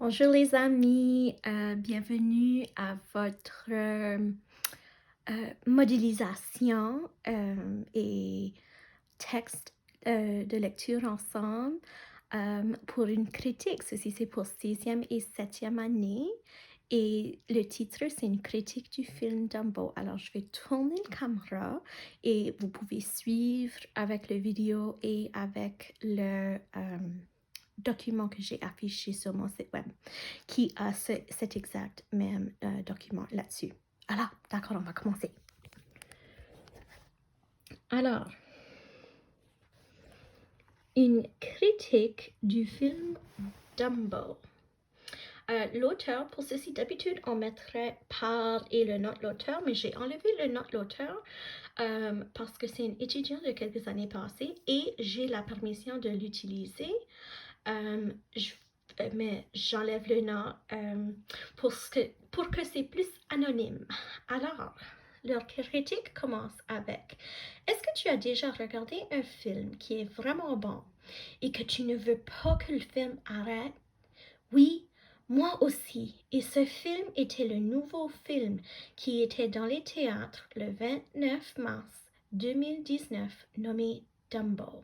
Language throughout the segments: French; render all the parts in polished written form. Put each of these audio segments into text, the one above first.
Bonjour les amis, bienvenue à votre modélisation et texte de lecture ensemble pour une critique. Ceci c'est pour 6e et 7e année et le titre c'est une critique du film Dumbo. Alors je vais tourner la caméra et vous pouvez suivre avec le vidéo et avec le document que j'ai affiché sur mon site web qui a cet exact même document là-dessus. Alors, d'accord, on va commencer. Alors, une critique du film Dumbo. L'auteur, pour ceci, d'habitude, on mettrait par et le nom de l'auteur, mais j'ai enlevé le nom de l'auteur parce que c'est une étudiante de quelques années passées et j'ai la permission de l'utiliser. Mais j'enlève le nom pour que c'est plus anonyme. Alors, leur critique commence avec: est-ce que tu as déjà regardé un film qui est vraiment bon et que tu ne veux pas que le film arrête? Oui, moi aussi. Et ce film était le nouveau film qui était dans les théâtres le 29 mars 2019 nommé Dumbo.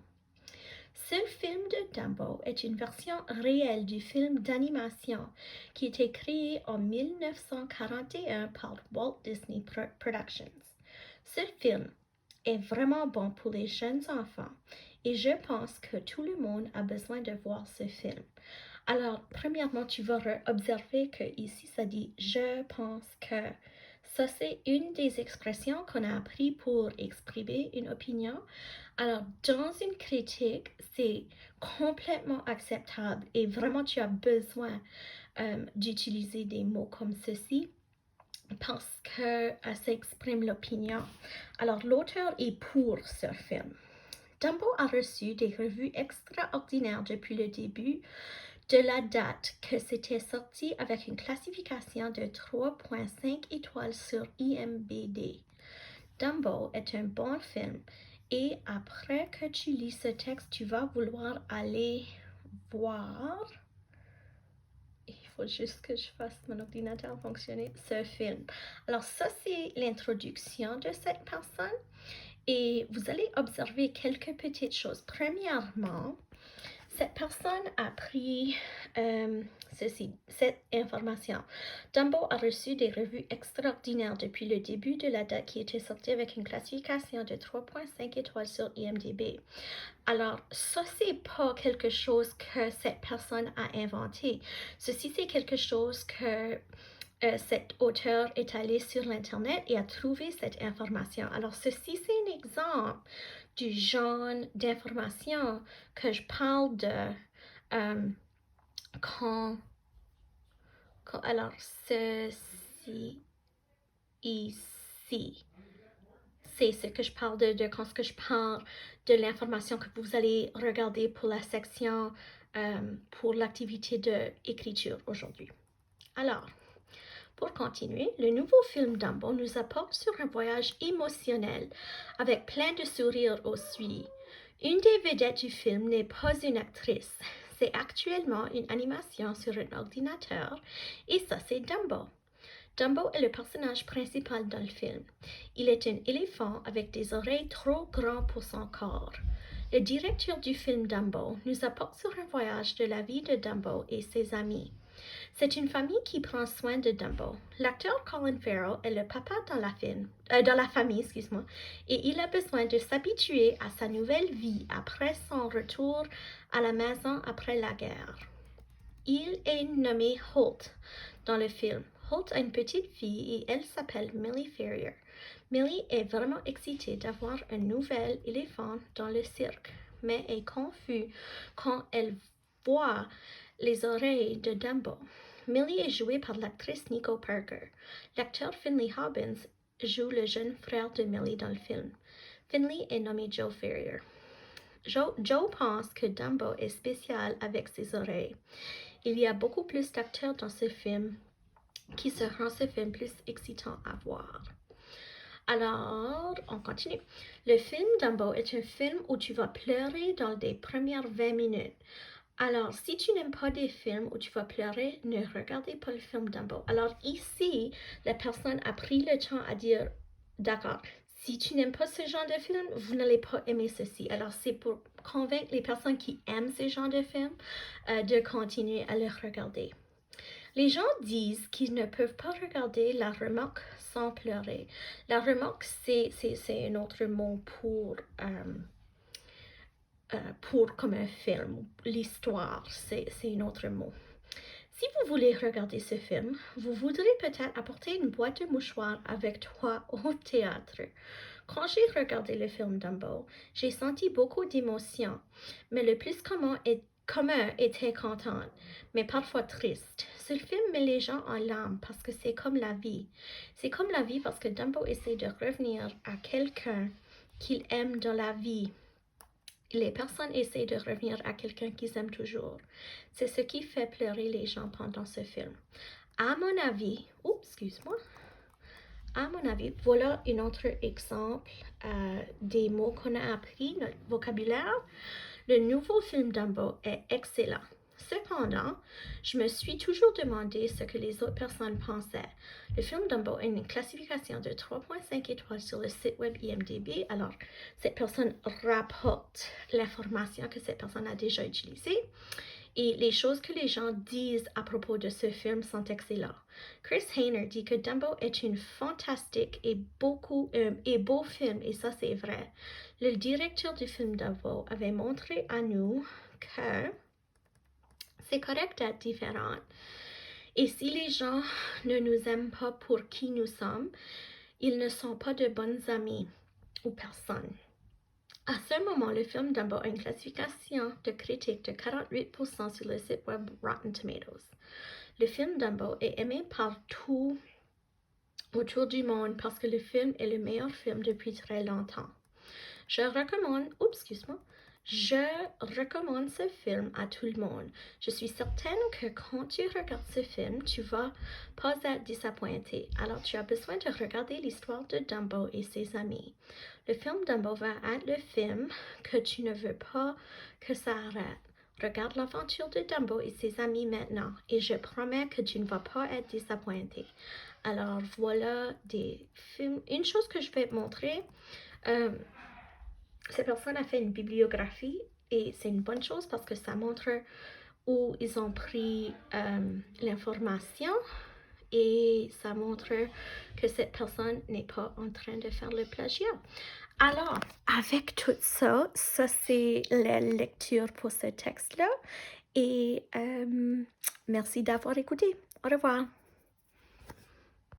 Ce film de Dumbo est une version réelle du film d'animation qui a été créé en 1941 par Walt Disney Productions. Ce film est vraiment bon pour les jeunes enfants et je pense que tout le monde a besoin de voir ce film. Alors, premièrement, tu vas observer que ici, ça dit « je pense que ». Ça, c'est une des expressions qu'on a appris pour exprimer une opinion. Alors, dans une critique, c'est complètement acceptable et vraiment, tu as besoin d'utiliser des mots comme ceci parce que ça exprime l'opinion. Alors, l'auteur est pour ce film. Dumbo a reçu des revues extraordinaires depuis le début de la date que c'était sorti avec une classification de 3.5 étoiles sur IMDb. Dumbo est un bon film et après que tu lis ce texte, tu vas vouloir aller voir. Il faut juste que je fasse mon ordinateur fonctionner, ce film. Alors ça, c'est l'introduction de cette personne et vous allez observer quelques petites choses. Premièrement, cette personne a pris cette information. Dumbo a reçu des revues extraordinaires depuis le début de la date qui était sortie avec une classification de 3.5 étoiles sur IMDb. Alors, ça, c'est pas quelque chose que cette personne a inventé. Ceci, c'est quelque chose que cet auteur est allé sur l'Internet et a trouvé cette information. Alors, ceci, c'est un exemple du genre d'information que je parle de alors, ceci ici, c'est ce que je parle de quand je parle de l'information que vous allez regarder pour la section pour l'activité d'écriture aujourd'hui. Alors, pour continuer, le nouveau film Dumbo nous apporte sur un voyage émotionnel avec plein de sourires au suivi. Une des vedettes du film n'est pas une actrice, c'est actuellement une animation sur un ordinateur et ça c'est Dumbo. Dumbo est le personnage principal dans le film. Il est un éléphant avec des oreilles trop grandes pour son corps. Le directeur du film Dumbo nous apporte sur un voyage de la vie de Dumbo et ses amis. C'est une famille qui prend soin de Dumbo. L'acteur Colin Farrell est le papa dans la famille, et il a besoin de s'habituer à sa nouvelle vie après son retour à la maison après la guerre. Il est nommé Holt dans le film. Holt a une petite fille et elle s'appelle Millie Ferrier. Millie est vraiment excitée d'avoir un nouvel éléphant dans le cirque, mais est confuse quand elle voit les oreilles de Dumbo. Millie est jouée par l'actrice Nico Parker. L'acteur Finley Hobbins joue le jeune frère de Millie dans le film. Finley est nommé Joe Ferrier. Joe pense que Dumbo est spécial avec ses oreilles. Il y a beaucoup plus d'acteurs dans ce film qui se rend ce film plus excitant à voir. Alors, on continue. Le film Dumbo est un film où tu vas pleurer dans les premières 20 minutes. Alors, si tu n'aimes pas des films où tu vas pleurer, ne regardez pas le film Dumbo. Alors ici, la personne a pris le temps à dire, d'accord, si tu n'aimes pas ce genre de film, vous n'allez pas aimer ceci. Alors c'est pour convaincre les personnes qui aiment ce genre de film de continuer à le regarder. Les gens disent qu'ils ne peuvent pas regarder la remorque sans pleurer. La remorque, c'est un autre mot pour comme un film. L'histoire, c'est un autre mot. Si vous voulez regarder ce film, vous voudrez peut-être apporter une boîte de mouchoirs avec toi au théâtre. Quand j'ai regardé le film Dumbo, j'ai senti beaucoup d'émotions, mais le plus commun était contente, mais parfois triste. Ce film met les gens en larmes parce que c'est comme la vie. C'est comme la vie parce que Dumbo essaie de revenir à quelqu'un qu'il aime dans la vie. Les personnes essaient de revenir à quelqu'un qu'ils aiment toujours. C'est ce qui fait pleurer les gens pendant ce film. À mon avis, voilà un autre exemple des mots qu'on a appris, notre vocabulaire. Le nouveau film Dumbo est excellent. Cependant, je me suis toujours demandé ce que les autres personnes pensaient. Le film Dumbo a une classification de 3,5 étoiles sur le site web IMDb. Alors, cette personne rapporte l'information que cette personne a déjà utilisée. Et les choses que les gens disent à propos de ce film sont excellentes. Chris Hayner dit que Dumbo est une fantastique et beau film, et ça c'est vrai. Le directeur du film Dumbo avait montré à nous que c'est correct d'être différent. Et si les gens ne nous aiment pas pour qui nous sommes, ils ne sont pas de bons amis ou personnes. À ce moment, le film Dumbo a une classification de critique de 48% sur le site web Rotten Tomatoes. Le film Dumbo est aimé par tout autour du monde parce que le film est le meilleur film depuis très longtemps. Je recommande ce film à tout le monde. Je suis certaine que quand tu regardes ce film, tu vas pas être disappointé. Alors tu as besoin de regarder l'histoire de Dumbo et ses amis. Le film Dumbo va être le film que tu ne veux pas que ça arrête. Regarde l'aventure de Dumbo et ses amis maintenant et je promets que tu ne vas pas être disappointé. Alors voilà des films. Une chose que je vais te montrer. Cette personne a fait une bibliographie et c'est une bonne chose parce que ça montre où ils ont pris l'information et ça montre que cette personne n'est pas en train de faire le plagiat. Alors, avec tout ça, c'est la lecture pour ce texte-là et merci d'avoir écouté. Au revoir.